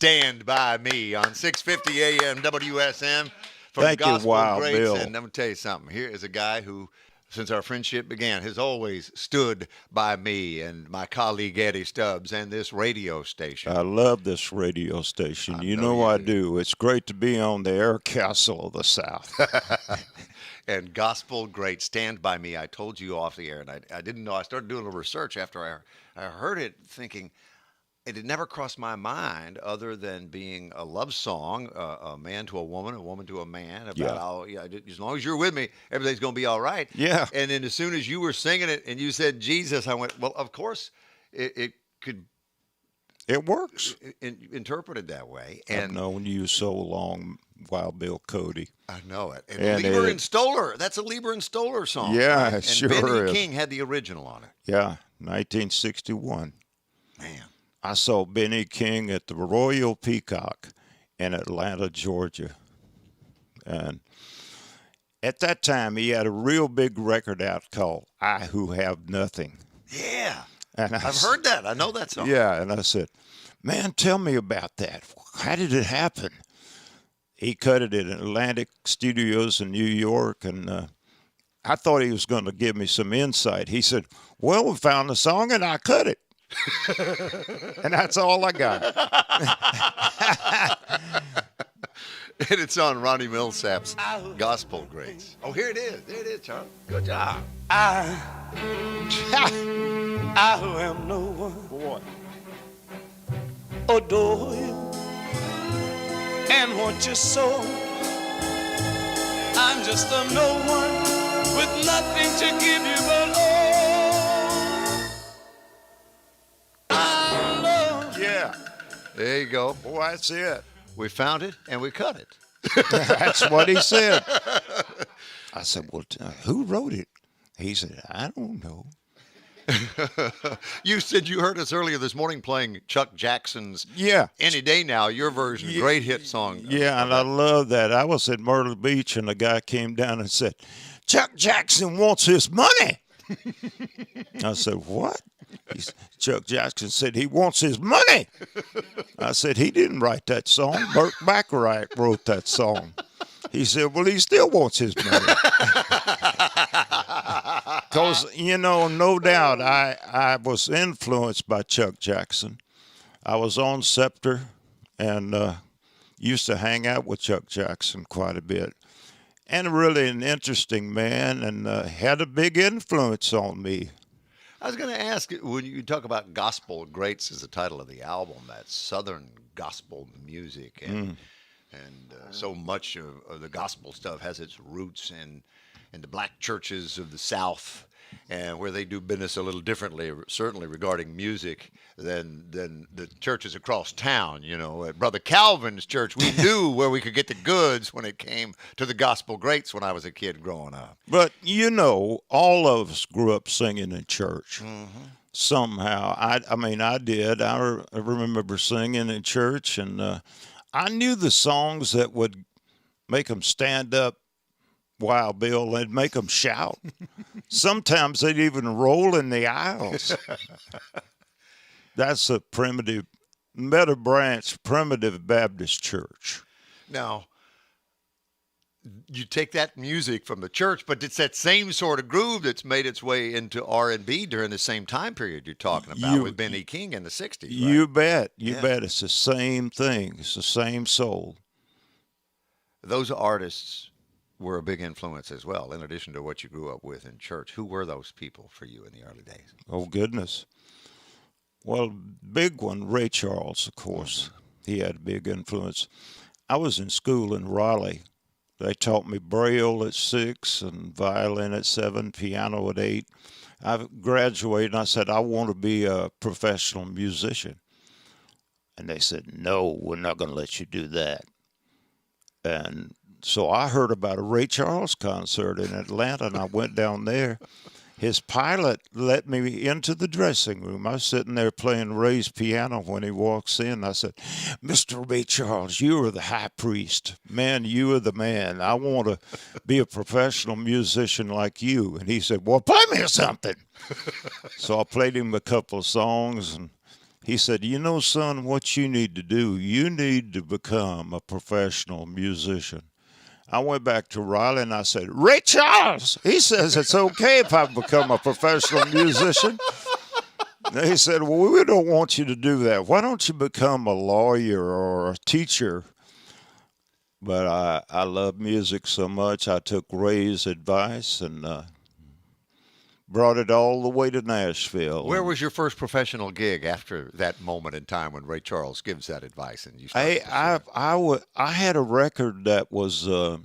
Stand By Me on 650 AM WSM from Thank you, Gospel Wild Greats. Bill. And I'm going to tell you something. Here is a guy who, since our friendship began, has always stood by me and my colleague Eddie Stubbs and this radio station. I love this radio station. I You know know you I do. do. It's great to be on the Air Castle of the South. And Gospel Great, Stand By Me. I told you off the air, and I didn't know. I started doing a little research after I heard it, thinking it had never crossed my mind other than being a love song, a man to a woman to a man, about Yeah. how, as long as you're with me, everything's going to be all right. Yeah. And then as soon as you were singing it and you said Jesus, I went, well, of course it could It works. interpret it that way. I've And known you so long, Wild Bill Cody. I know it. And, And Lieber it- and Stoller. That's a Lieber and Stoller song. Yeah, right? it And sure Benny is. King had the original on it. Yeah, 1961. Man. I saw Benny King at the Royal Peacock in Atlanta, Georgia. And at that time, he had a real big record out called I Who Have Nothing. Yeah. And I've heard that. I know that song. Yeah, and I said, man, tell me about that. How did it happen? He cut it in Atlantic Studios in New York, and I thought he was going to give me some insight. He said, well, we found the song, and I cut it. And that's all I got. And it's on Ronnie Milsap's Gospel Greats. Oh, here it is. There it is, Charles. Good job. I who am no one Boy. adore you and want you so. I'm just a no one with nothing to give you but all. I love Yeah. There you go. Boy, that's it. We found it and we cut it. That's what he said. I said, well, who wrote it? He said, I don't know. You said you heard us earlier this morning playing Chuck Jackson's Yeah. Any Day Now, your version, great hit song. Yeah, and I love that. I was at Myrtle Beach, and a guy came down and said, Chuck Jackson wants his money. I said, what? Chuck Jackson said he wants his money. I said, he didn't write that song. Burt Bacharach wrote that song. He said, well, he still wants his money. Because, no doubt, I was influenced by Chuck Jackson. I was on Scepter and used to hang out with Chuck Jackson quite a bit. And really an interesting man, and had a big influence on me. I was going to ask, when you talk about Gospel Greats as the title of the album, that's Southern gospel music, and so much of the gospel stuff has its roots in the black churches of the South, and where they do business a little differently, certainly regarding music, than the churches across town. At Brother Calvin's church, we knew where we could get the goods when it came to the Gospel Greats when I was a kid growing up. But, all of us grew up singing in church. Somehow. I did. I remember singing in church, and I knew the songs that would make them stand up, Wild Bill, and make them shout. Sometimes they'd even roll in the aisles. That's a Meadow Branch Primitive Baptist Church. Now, you take that music from the church, but it's that same sort of groove that's made its way into R&B during the same time period you're talking about with Benny King in the 60s, right? You bet. You Yeah. bet. It's the same thing. It's the same soul. Those artists were a big influence as well, in addition to what you grew up with in church. Who were those people for you in the early days? Oh, goodness. Well, big one, Ray Charles, of course. He had a big influence. I was in school in Raleigh. They taught me Braille at 6 and violin at 7, piano at 8. I graduated and I said, I want to be a professional musician. And they said, no, we're not going to let you do that. And so I heard about a Ray Charles concert in Atlanta, and I went down there. His pilot let me into the dressing room. I was sitting there playing Ray's piano when he walks in. I said, Mr. Ray Charles, you are the high priest. Man, you are the man. I want to be a professional musician like you. And he said, well, play me something. So I played him a couple of songs, and He said, "You know, son, what you need to do, you need to become a professional musician." I went back to Riley and I said, "Ray Charles, he says it's okay if I become a professional musician." And he said, "Well, we don't want you to do that. Why don't you become a lawyer or a teacher?" But I love music so much, I took Ray's advice and brought it all the way to Nashville. Where was your first professional gig after that moment in time when Ray Charles gives that advice and you started to sing? I had a record that was a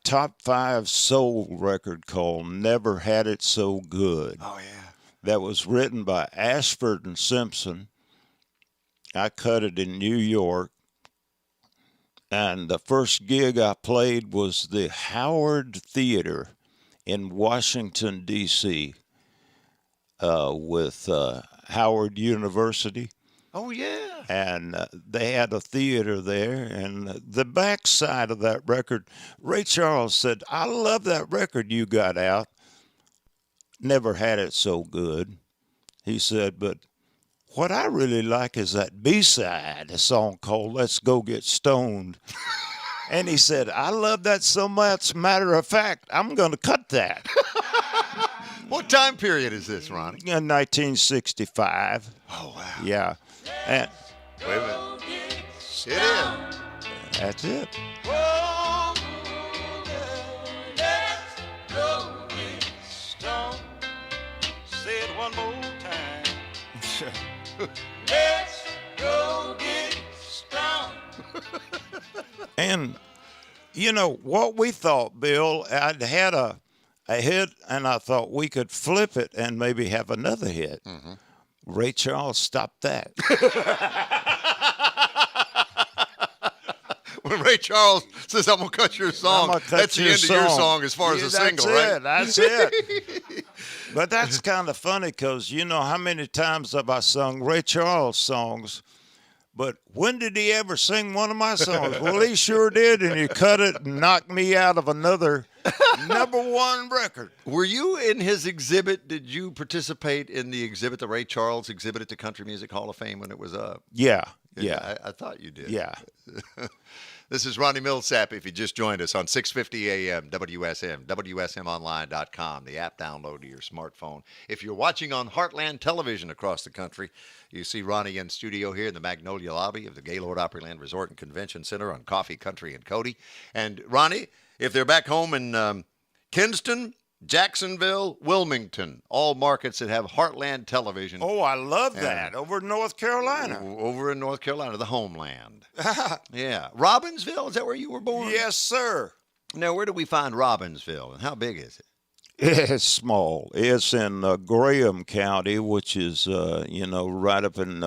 top 5 soul record called "Never Had It So Good." Oh yeah. That was written by Ashford and Simpson. I cut it in New York. And the first gig I played was the Howard Theater in Washington, D.C. With Howard University. Oh, yeah. And they had a theater there. And the backside of that record, Ray Charles said, "I love that record you got out. Never Had It So Good." He said, "But what I really like is that B-side, a song called Let's Go Get Stoned." And he said, "I love that so much. Matter of fact, I'm going to cut that." What time period is this, Ronnie? In 1965. Oh, wow. Yeah. And Wait a minute. It is. that's it. Oh, let's go get stoned. Say it one more time. Let's go get stoned. And, you know, what we thought, Bill, I'd had a hit, and I thought we could flip it and maybe have another hit. Mm-hmm. Ray Charles stopped that. When Ray Charles says, "I'm going to cut your song," that's the end of your song as far as a single, right? That's it. But that's kind of funny because you know how many times have I sung Ray Charles songs, but when did he ever sing one of my songs? Well, he sure did, and he cut it and knocked me out of another #1 record. Were you in his exhibit? Did you participate in the exhibit, the Ray Charles exhibit at the Country Music Hall of Fame when it was up? Yeah. I thought you did. Yeah. This is Ronnie Milsap. If you just joined us on 650 AM WSM, WSMonline.com, the app download to your smartphone. If you're watching on Heartland Television across the country, you see Ronnie in studio here in the Magnolia lobby of the Gaylord Opryland Resort and Convention Center on Coffee, Country, and Cody. And Ronnie, if they're back home in Kinston, Jacksonville, Wilmington, all markets that have Heartland Television. Oh, I love that. Over in North Carolina. Over in North Carolina, the homeland. Yeah. Robbinsville, is that where you were born? Yes, sir. Now, where do we find Robbinsville, and how big is it? It's small. It's in Graham County, which is, right up in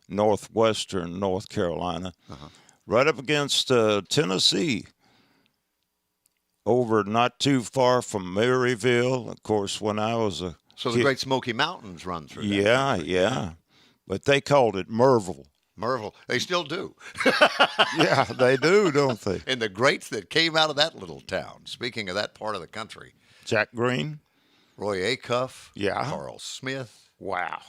northwestern North Carolina, right up against Tennessee. Over not too far from Maryville. Of course, when I was a So the Great Smoky Mountains run through that. Yeah. But they called it Merville. Merville. They still do. Yeah, they do, don't they? And the greats that came out of that little town, speaking of that part of the country. Jack Green. Roy Acuff. Yeah. Carl Smith. Wow.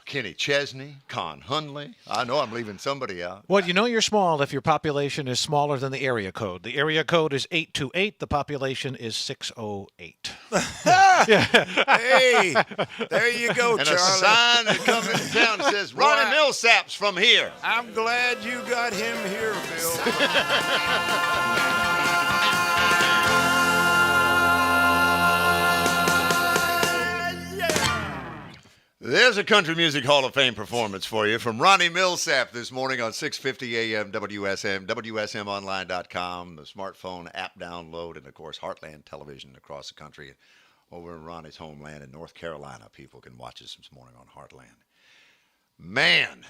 Kenny Chesney. Con Hunley. I know I'm leaving somebody out. Well, you know you're small if your population is smaller than the area code. The area code is 828. The population is 608. Hey, there you go, And Charlie. a sign that comes into town that says, Ronnie Milsap's from here. I'm glad you got him here, Bill. There's a Country Music Hall of Fame performance for you from Ronnie Milsap this morning on 650 AM WSM, WSMonline.com, the smartphone app download, and, of course, Heartland Television across the country. Over in Ronnie's homeland in North Carolina, people can watch us this morning on Heartland. Man,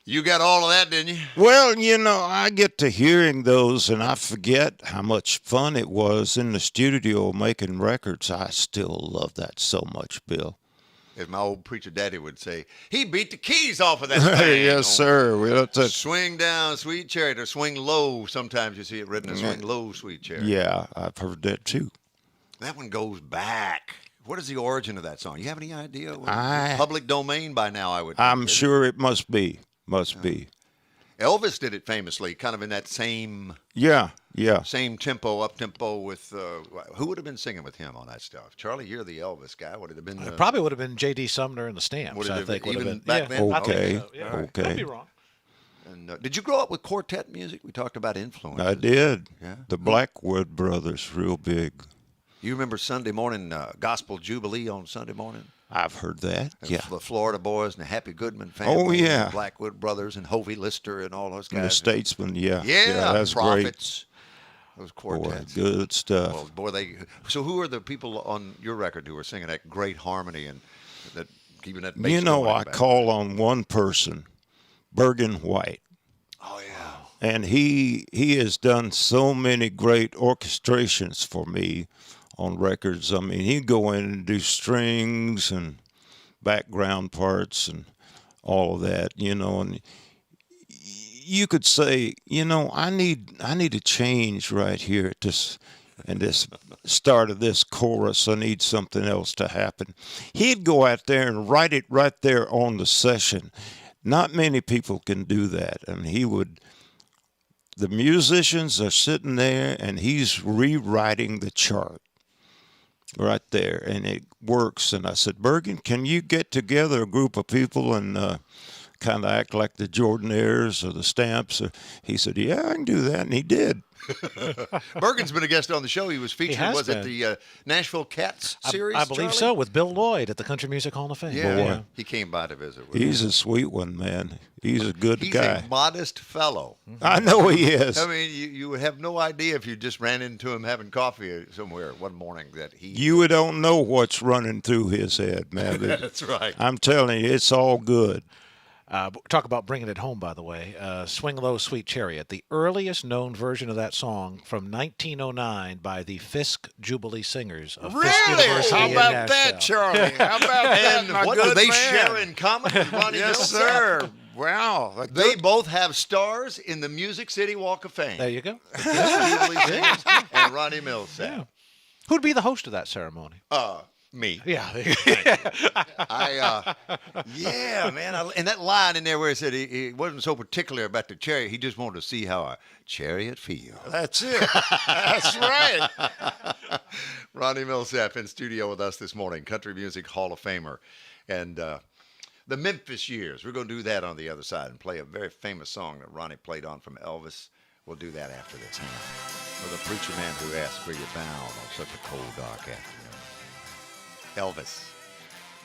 you got all of that, didn't you? Well, I get to hearing those, and I forget how much fun it was in the studio making records. I still love that so much, Bill. As my old preacher daddy would say, he beat the keys off of that thing. Yes, sir. Swing down, sweet chariot, or swing low. Sometimes you see it written as swing low, sweet chariot. Yeah, I've heard that too. That one goes back What is the origin of that song? You have any idea? I- Public domain by now, I would think. I'm sure it must be. Must be. Elvis did it famously, kind of in that same Yeah. tempo, up tempo with who would have been singing with him on that stuff? Charlie, you're the Elvis guy. Would it have been? It probably would have been J.D. Sumner and the Stamps. Would it I have think been would have even been back then? I think Okay, so, yeah. okay. Could be wrong. And did you grow up with quartet music? We talked about influence. I did. Yeah. The Blackwood brothers, real big. You remember Sunday morning Gospel Jubilee on Sunday morning? I've heard that. Yeah. The Florida Boys and the Happy Goodman family. Oh, yeah. And the Blackwood brothers and Hovey Lister and all those guys. And the Statesman, yeah. Yeah, that's great. Prophets. Those Boy, quartets. good stuff. Well, boy, So who are the people on your record who are singing that great harmony and that keeping that bass You know, going in I the back? call on one person, Bergen White. Oh yeah. And he has done so many great orchestrations for me on records. I mean, he'd go in and do strings and background parts and all of that, and you could say, I need a change right here at this start of this chorus. I need something else to happen. He'd go out there and write it right there on the session. Not many people can do that. I mean, the musicians are sitting there and he's rewriting the chart right there, and it works. And I said, Bergen, can you get together a group of people and kind of act like the Jordanaires or the Stamps? He said, yeah, I can do that, and he did. Bergen's been a guest on the show. He was featured, has was it been. the Nashville Cats series? I believe Charlie? so, with Bill Lloyd at the Country Music Hall of Fame. Yeah, Boy. he came by to visit with He's us. a sweet one, man. He's a good He's guy. a modest fellow. I know he is. I mean, you would have no idea if you just ran into him having coffee somewhere one morning that he. You don't know what's running through his head, man. That's right. I'm telling you, it's all good. Talk about bringing it home, by the way. Swing Low, Sweet Chariot, the earliest known version of that song from 1909 by the Fisk Jubilee Singers of Fisk University How in about Nashville. that, Charlie? How about that, And my what do good they man? share in common with Ronnie Yes, Milsap? sir. Wow. They both have stars in the Music City Walk of Fame. There you go. Jubilee Singers and Ronnie Milsap. Yeah. Who'd be the host of that ceremony? Me. Yeah. Yeah, man. And that line in there where he said he wasn't so particular about the chariot. He just wanted to see how a chariot feels. That's it. That's right. Ronnie Milsap in studio with us this morning, Country Music Hall of Famer. And the Memphis Years. We're going to do that on the other side and play a very famous song that Ronnie played on from Elvis. We'll do that after this. Hang on. With a preacher man who asked where you bound on such a cold, dark afternoon. Elvis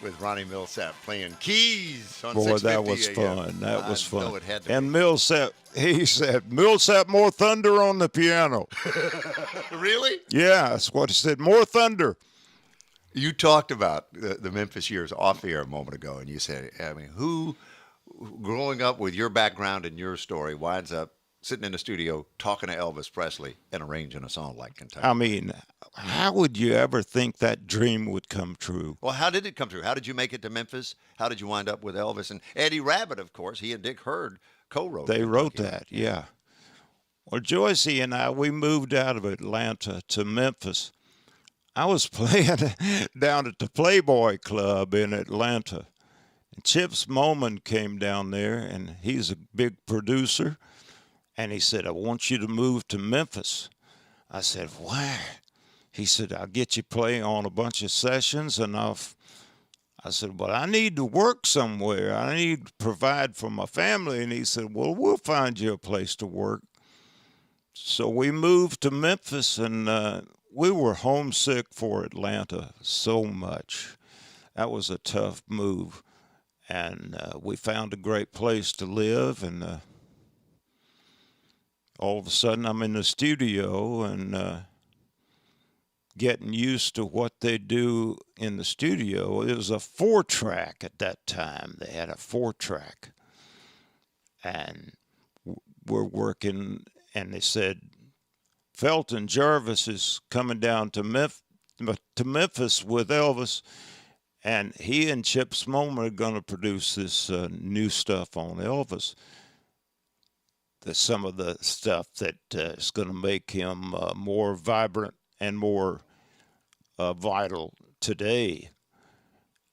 with Ronnie Milsap playing keys on Boy, that 650 was AM. fun. That was I know fun. it had to And Millsap, he said, Millsap, more thunder on the piano. be. Really? Yeah, that's what he said. More thunder. You talked about the Memphis Years off air a moment ago, and you said, I mean, who, growing up with your background and your story, winds up sitting in the studio talking to Elvis Presley and arranging a song like Kentucky? I mean, how would you ever think that dream would come true? Well, how did it come true? How did you make it to Memphis? How did you wind up with Elvis? And Eddie Rabbitt, of course, he and Dick Hurd co-wrote They wrote Kentucky. that, yeah. Well, Joycey and I, we moved out of Atlanta to Memphis. I was playing down at the Playboy Club in Atlanta. And Chips Moman came down there, and he's a big producer. And he said, I want you to move to Memphis. I said, why? He said, I'll get you playing on a bunch of sessions, and I said, but I need to work somewhere. I need to provide for my family. And he said, well, we'll find you a place to work. So we moved to Memphis, and we were homesick for Atlanta so much. That was a tough move. And we found a great place to live, and all of a sudden I'm in the studio and getting used to what they do in the studio. It was a 4-track at that time. They had a 4-track. And we're working, and they said, Felton Jarvis is coming down to Memphis with Elvis, and he and Chips Moman are going to produce this new stuff on Elvis. Some of the stuff that is going to make him more vibrant and more vital today.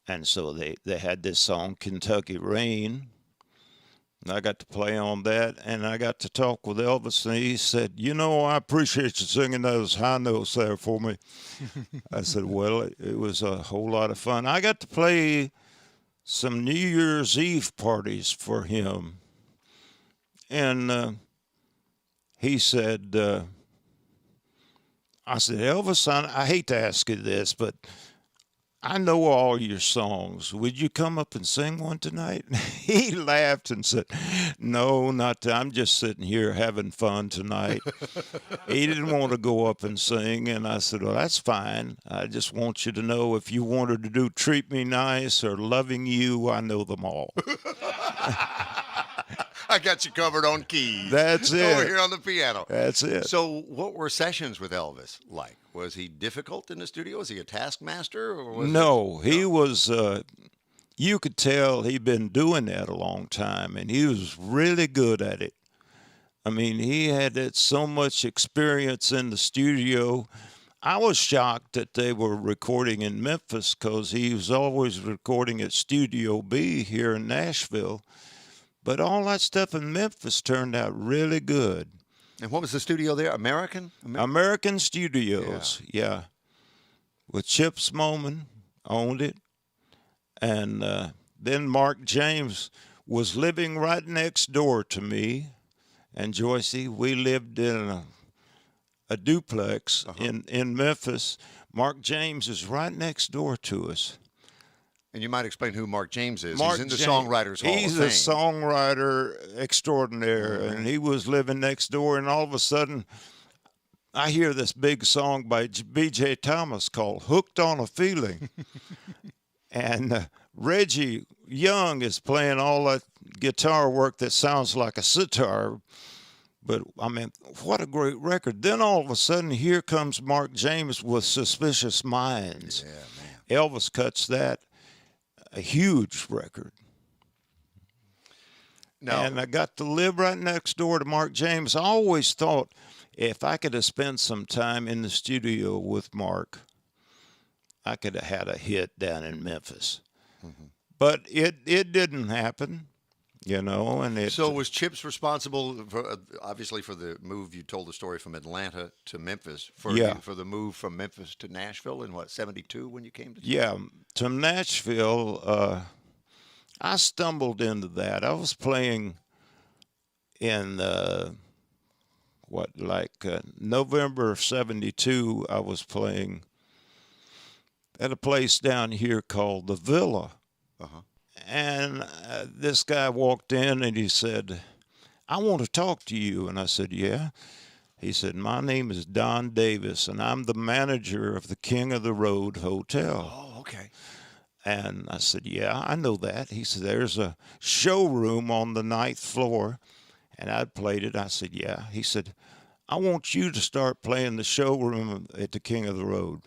And so they had this song, Kentucky Rain. And I got to play on that, and I got to talk with Elvis, and he said, I appreciate you singing those high notes there for me. I said, well, it was a whole lot of fun. I got to play some New Year's Eve parties for him. And he said, I said, Elvis, I hate to ask you this, but I know all your songs. Would you come up and sing one tonight? He laughed and said, no, I'm just sitting here having fun tonight. He didn't want to go up and sing, and I said, well, that's fine. I just want you to know if you wanted to do Treat Me Nice or Loving You, I know them all. I got you covered on keys. That's it. Over here on the piano. That's it. So what were sessions with Elvis like? Was he difficult in the studio? Was he a taskmaster? Or was he was, you could tell he'd been doing that a long time, and he was really good at it. I mean, he had so much experience in the studio. I was shocked that they were recording in Memphis because he was always recording at Studio B here in Nashville. But all that stuff in Memphis turned out really good. And what was the studio there? American Studios, yeah. With Chip Moman owned it. And then Mark James was living right next door to me and Joycey. We lived in a duplex in Memphis. Mark James is right next door to us. And you might explain who Mark James is. Mark He's in the James, Songwriters Hall of Fame. He's a songwriter extraordinaire, and he was living next door, and all of a sudden, I hear this big song by B.J. Thomas called Hooked on a Feeling. And Reggie Young is playing all that guitar work that sounds like a sitar. But, I mean, what a great record. Then all of a sudden, here comes Mark James with Suspicious Minds. Yeah, man. Elvis cuts that. A huge record. And I got to live right next door to Mark James. I always thought if I could have spent some time in the studio with Mark, I could have had a hit down in Memphis. Mm-hmm. But it didn't happen, And so was Chips responsible, obviously, for the move? You told the story from Atlanta to Memphis. For the move from Memphis to Nashville in, 72 when you came to to Nashville, I stumbled into that. I was playing in, November of 72, I was playing at a place down here called The Villa. Uh-huh. And this guy walked in and he said, I want to talk to you. And I said, yeah. He said, my name is Don Davis, and I'm the manager of the King of the Road Hotel. Oh, okay. And I said, yeah, I know that. He said, there's a showroom on the 9th floor. And I played it. I said, yeah. He said, I want you to start playing the showroom at the King of the Road.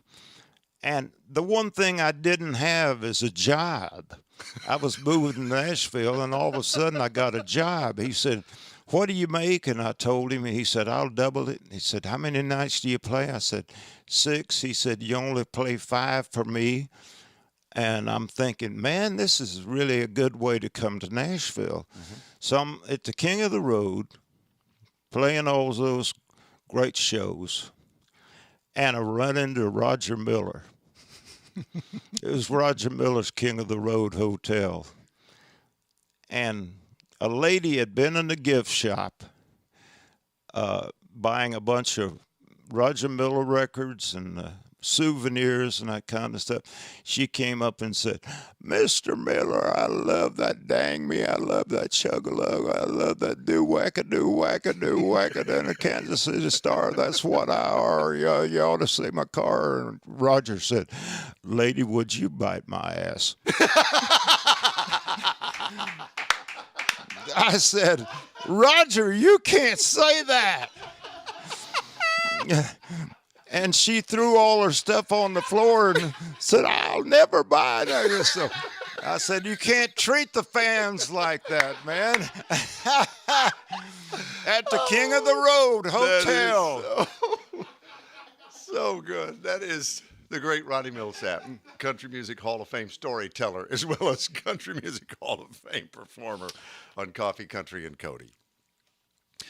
And the one thing I didn't have is a job. I was moving to Nashville, and all of a sudden I got a job. He said, what do you make? And I told him, and he said, I'll double it. He said, how many nights do you play? I said, 6. He said, you only play 5 for me. And I'm thinking, man, this is really a good way to come to Nashville. Mm-hmm. So I'm at the King of the Road, playing all those great shows, and I run into Roger Miller. It was Roger Miller's King of the Road Hotel. And a lady had been in the gift shop buying a bunch of Roger Miller records and souvenirs and that kind of stuff. She came up and said, Mr. Miller, I love that Dang Me. I love that Chug-a-Lug. I love that do-wacka-do, wacka-do, wacka-do, and a Kansas City Star. That's what I are. You ought to see my car. And Roger said, lady, would you bite my ass? I said, Roger, you can't say that. And she threw all her stuff on the floor and said, I'll never buy that. So I said, you can't treat the fans like that, man. At the King of the Road Hotel. So good. That is The great Ronnie Milsap, Country Music Hall of Fame storyteller, as well as Country Music Hall of Fame performer on Coffee, Country, and Cody.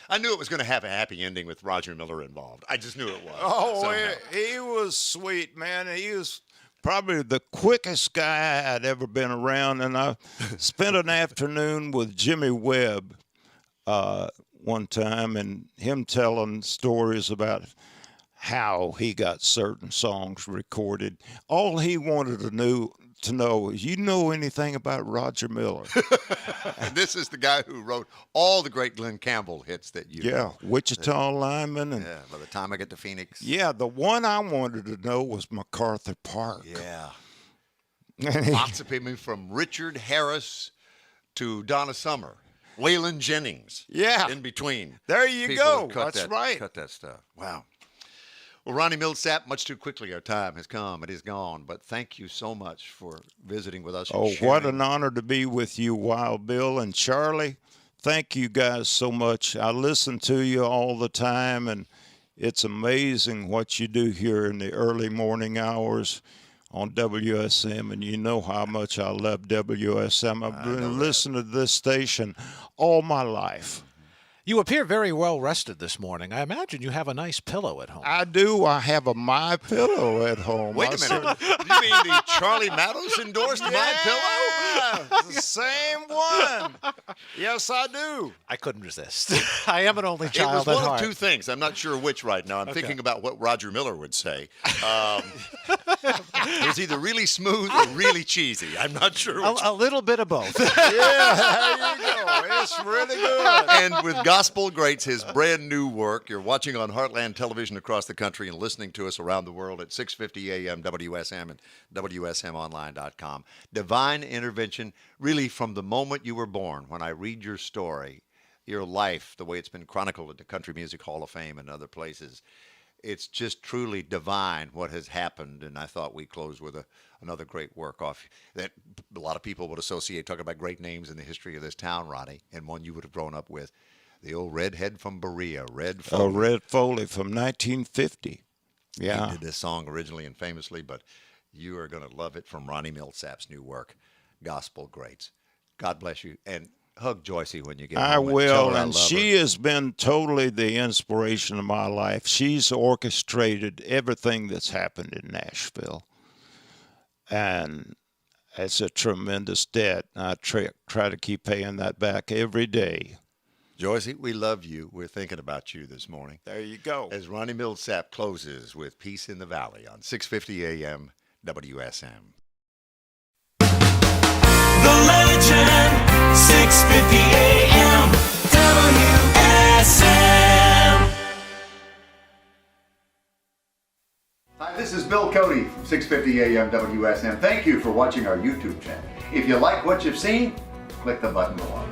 I knew it was going to have a happy ending with Roger Miller involved. I just knew it was. Oh, somehow. he was sweet, man. He was probably the quickest guy I'd ever been around. And I spent an afternoon with Jimmy Webb one time, and him telling stories about how he got certain songs recorded. All he wanted to know is, you know anything about Roger Miller? And this is the guy who wrote all the great Glenn Campbell hits that you know. Wichita Lineman. And Yeah, by the time I get to Phoenix. yeah, the one I wanted to know was MacArthur Park. Yeah. Lots of people from Richard Harris to Donna Summer, Waylon Jennings. Yeah. In between. There you People go. have cut That's that, right. Cut that stuff. Wow. Well, Ronnie Milsap, much too quickly our time has come. It is gone. But thank you so much for visiting with us. and Oh, what sharing. an honor to be with you, Wild Bill and Charlie. Thank you guys so much. I listen to you all the time, and it's amazing what you do here in the early morning hours on WSM, and you know how much I love WSM. I've been listening to this station all my life. You appear very well rested this morning. I imagine you have a nice pillow at home. I do. I have a My Pillow at home. Wait a minute. You mean the Charlie Mattos endorsed My Pillow? Yeah, the same one. Yes, I do. I couldn't resist. I am an only It child was at one heart. of two things. I'm not sure which right now. I'm thinking about what Roger Miller would say. It was either really smooth or really cheesy. I'm not sure which. A little bit of both. Yeah, there you go. It's really good. And with Gospel Greats, his brand new work, you're watching on Heartland Television across the country and listening to us around the world at 6:50 a.m. WSM and WSMonline.com. Divine Intervention, really from the moment you were born. When I read your story, your life, the way it's been chronicled at the Country Music Hall of Fame and other places, it's just truly divine what has happened. And I thought we'd close with another great work off that a lot of people would associate, talking about great names in the history of this town, Ronnie, and one you would have grown up with. The old redhead from Berea, Red Foley. Oh, Red Foley from 1950. Yeah. He did this song originally and famously, but you are going to love it from Ronnie Milsap's new work, Gospel Greats. God bless you. And hug Joycey when you get I home. And tell will, her I and love she her. has been totally the inspiration of my life. She's orchestrated everything that's happened in Nashville, and it's a tremendous debt. I try to keep paying that back every day. Joycey, we love you. We're thinking about you this morning. There you go. As Ronnie Milsap closes with Peace in the Valley on 6:50 a.m. WSM. The legend, 6:50 a.m. WSM. Hi, this is Bill Cody from 6:50 a.m. WSM. Thank you for watching our YouTube channel. If you like what you've seen, click the button below.